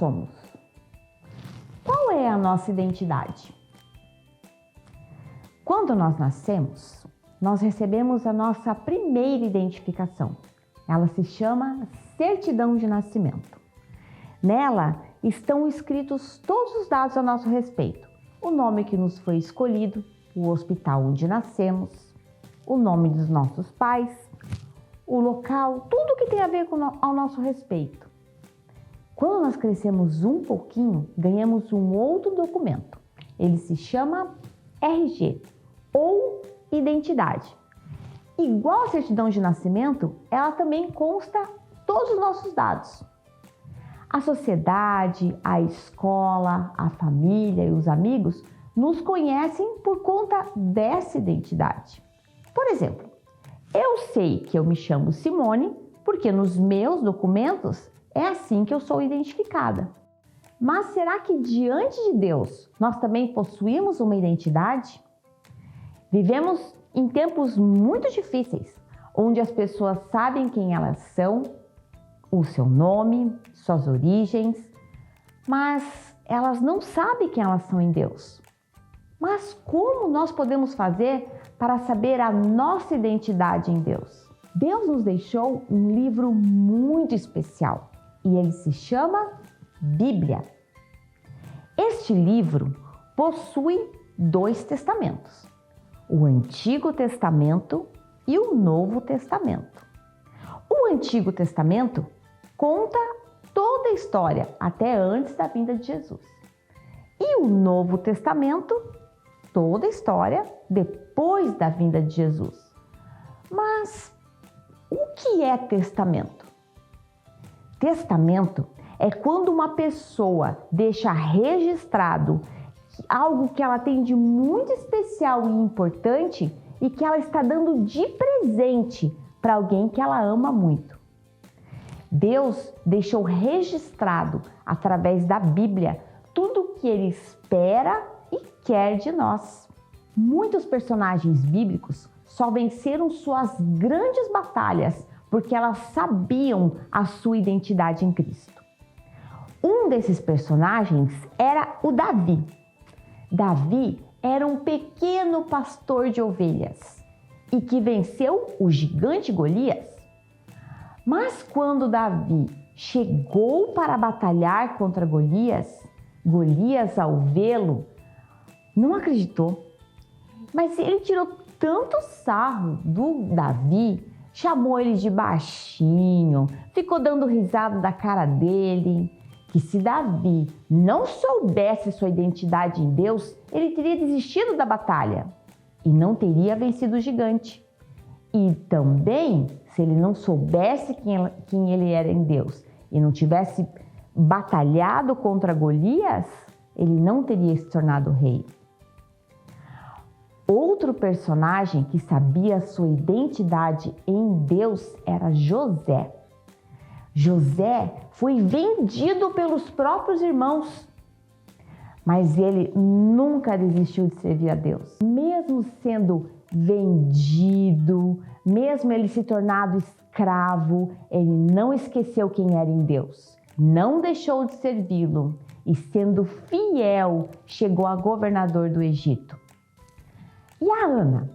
somos? Qual é a nossa identidade? Quando nós nascemos, nós recebemos a nossa primeira identificação. Ela se chama certidão de nascimento. Nela estão escritos todos os dados a nosso respeito. O nome que nos foi escolhido, o hospital onde nascemos, o nome dos nossos pais, o local, tudo que tem a ver ao nosso respeito. Quando nós crescemos um pouquinho, ganhamos um outro documento. Ele se chama RG ou identidade. Igual a certidão de nascimento, ela também consta todos os nossos dados. A sociedade, a escola, a família e os amigos nos conhecem por conta dessa identidade. Por exemplo, eu sei que eu me chamo Simone porque nos meus documentos é assim que eu sou identificada. Mas será que diante de Deus nós também possuímos uma identidade? Vivemos em tempos muito difíceis, onde as pessoas sabem quem elas são, o seu nome, suas origens, mas elas não sabem quem elas são em Deus. Mas como nós podemos fazer para saber a nossa identidade em Deus? Deus nos deixou um livro muito especial e ele se chama Bíblia. Este livro possui 2 testamentos, o Antigo Testamento e o Novo Testamento. O Antigo Testamento conta toda a história até antes da vinda de Jesus. E o Novo Testamento, toda a história depois da vinda de Jesus. Mas o que é testamento? Testamento é quando uma pessoa deixa registrado algo que ela tem de muito especial e importante e que ela está dando de presente para alguém que ela ama muito. Deus deixou registrado através da Bíblia tudo o que Ele espera e quer de nós. Muitos personagens bíblicos só venceram suas grandes batalhas porque elas sabiam a sua identidade em Cristo. Um desses personagens era o Davi. Davi era um pequeno pastor de ovelhas e que venceu o gigante Golias. Mas quando Davi chegou para batalhar contra Golias, Golias, ao vê-lo, não acreditou. Mas ele tirou tanto sarro do Davi, chamou ele de baixinho, ficou dando risada da cara dele, que se Davi não soubesse sua identidade em Deus, ele teria desistido da batalha e não teria vencido o gigante. E também, se ele não soubesse quem ele era em Deus e não tivesse batalhado contra Golias, ele não teria se tornado rei. Outro personagem que sabia sua identidade em Deus era José. José foi vendido pelos próprios irmãos, mas ele nunca desistiu de servir a Deus. Mesmo sendo vendido, mesmo ele se tornado escravo, ele não esqueceu quem era em Deus, não deixou de servi-lo e, sendo fiel, chegou a governador do Egito. E a Ana?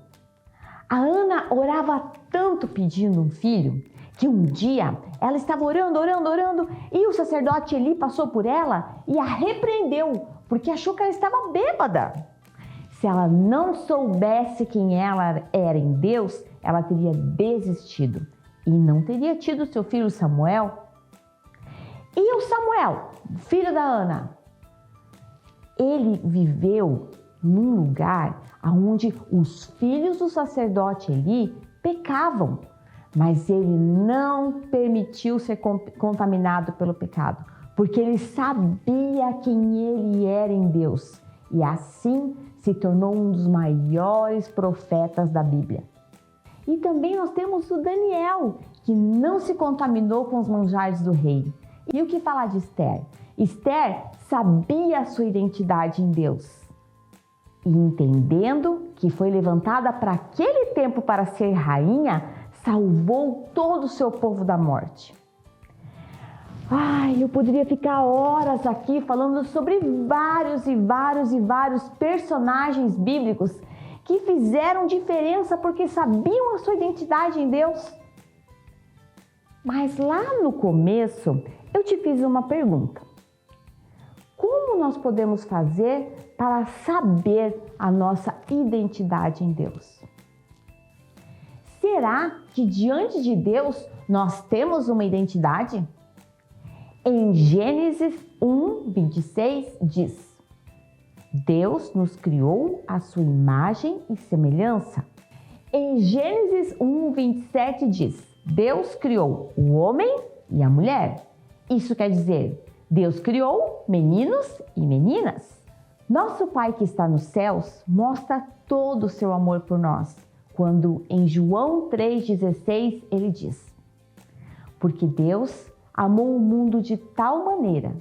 A Ana orava tanto pedindo um filho que um dia ela estava orando e o sacerdote Eli passou por ela e a repreendeu porque achou que ela estava bêbada. Se ela não soubesse quem ela era em Deus, ela teria desistido e não teria tido seu filho Samuel. E o Samuel, filho da Ana, ele viveu num lugar onde os filhos do sacerdote Eli pecavam, mas ele não permitiu ser contaminado pelo pecado, porque ele sabia quem ele era em Deus e assim se tornou um dos maiores profetas da Bíblia. E também nós temos o Daniel, que não se contaminou com os manjares do rei. E o que falar de Esther? Esther sabia a sua identidade em Deus. E entendendo que foi levantada para aquele tempo para ser rainha, salvou todo o seu povo da morte. Ai, eu poderia ficar horas aqui falando sobre vários personagens bíblicos que fizeram diferença porque sabiam a sua identidade em Deus. Mas lá no começo, eu te fiz uma pergunta. Como nós podemos fazer para saber a nossa identidade em Deus? Será que diante de Deus nós temos uma identidade? Em Gênesis 1:26 diz: Deus nos criou à sua imagem e semelhança. Em Gênesis 1:27 diz: Deus criou o homem e a mulher. Isso quer dizer, Deus criou meninos e meninas. Nosso Pai que está nos céus mostra todo o seu amor por nós, quando em João 3,16 ele diz: Porque Deus amou o mundo de tal maneira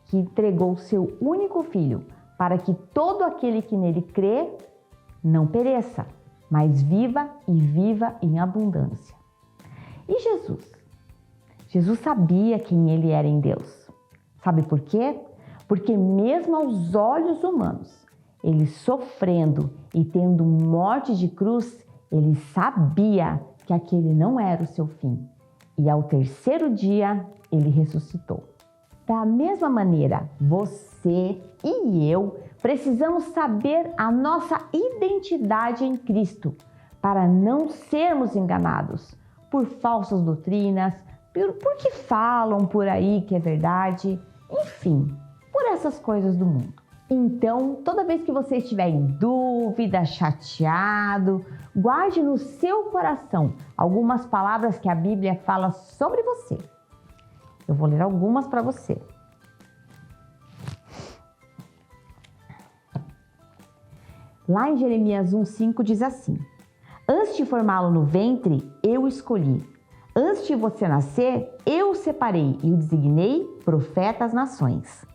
que entregou o seu único Filho, para que todo aquele que nele crê não pereça, mas viva e viva em abundância. E Jesus? Jesus sabia quem ele era em Deus. Sabe por quê? Porque mesmo aos olhos humanos, ele sofrendo e tendo morte de cruz, ele sabia que aquele não era o seu fim. E ao terceiro dia, ele ressuscitou. Da mesma maneira, você e eu precisamos saber a nossa identidade em Cristo para não sermos enganados por falsas doutrinas, por que falam por aí que é verdade, enfim, por essas coisas do mundo. Então, toda vez que você estiver em dúvida, chateado, guarde no seu coração algumas palavras que a Bíblia fala sobre você. Eu vou ler algumas para você. Lá em Jeremias 1:5 diz assim: Antes de formá-lo no ventre, eu o escolhi. Antes de você nascer, eu o separei e o designei profeta às nações.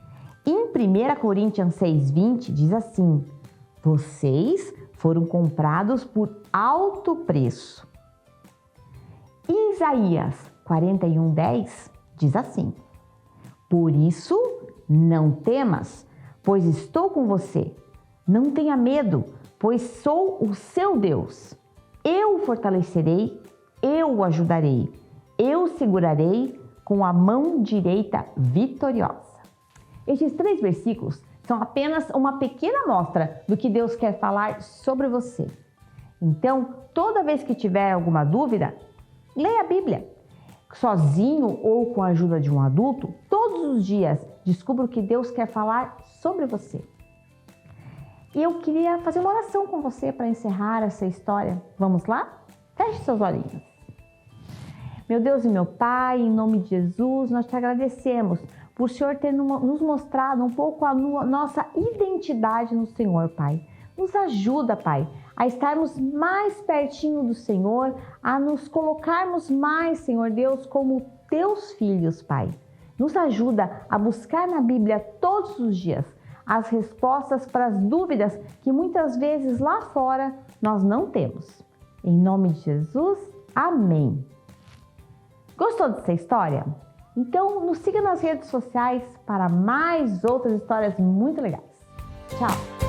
Em 1 Coríntios 6:20 diz assim: Vocês foram comprados por alto preço. Em Isaías 41:10 diz assim: Por isso, não temas, pois estou com você. Não tenha medo, pois sou o seu Deus. Eu o fortalecerei, eu o ajudarei, eu o segurarei com a mão direita vitoriosa. Estes 3 versículos são apenas uma pequena amostra do que Deus quer falar sobre você. Então, toda vez que tiver alguma dúvida, leia a Bíblia. Sozinho ou com a ajuda de um adulto, todos os dias descubra o que Deus quer falar sobre você. E eu queria fazer uma oração com você para encerrar essa história. Vamos lá? Feche seus olhinhos. Meu Deus e meu Pai, em nome de Jesus, nós te agradecemos por o Senhor ter nos mostrado um pouco a nossa identidade no Senhor, Pai. Nos ajuda, Pai, a estarmos mais pertinho do Senhor, a nos colocarmos mais, Senhor Deus, como teus filhos, Pai. Nos ajuda a buscar na Bíblia todos os dias as respostas para as dúvidas que muitas vezes lá fora nós não temos. Em nome de Jesus, amém. Gostou dessa história? Então nos siga nas redes sociais para mais outras histórias muito legais. Tchau!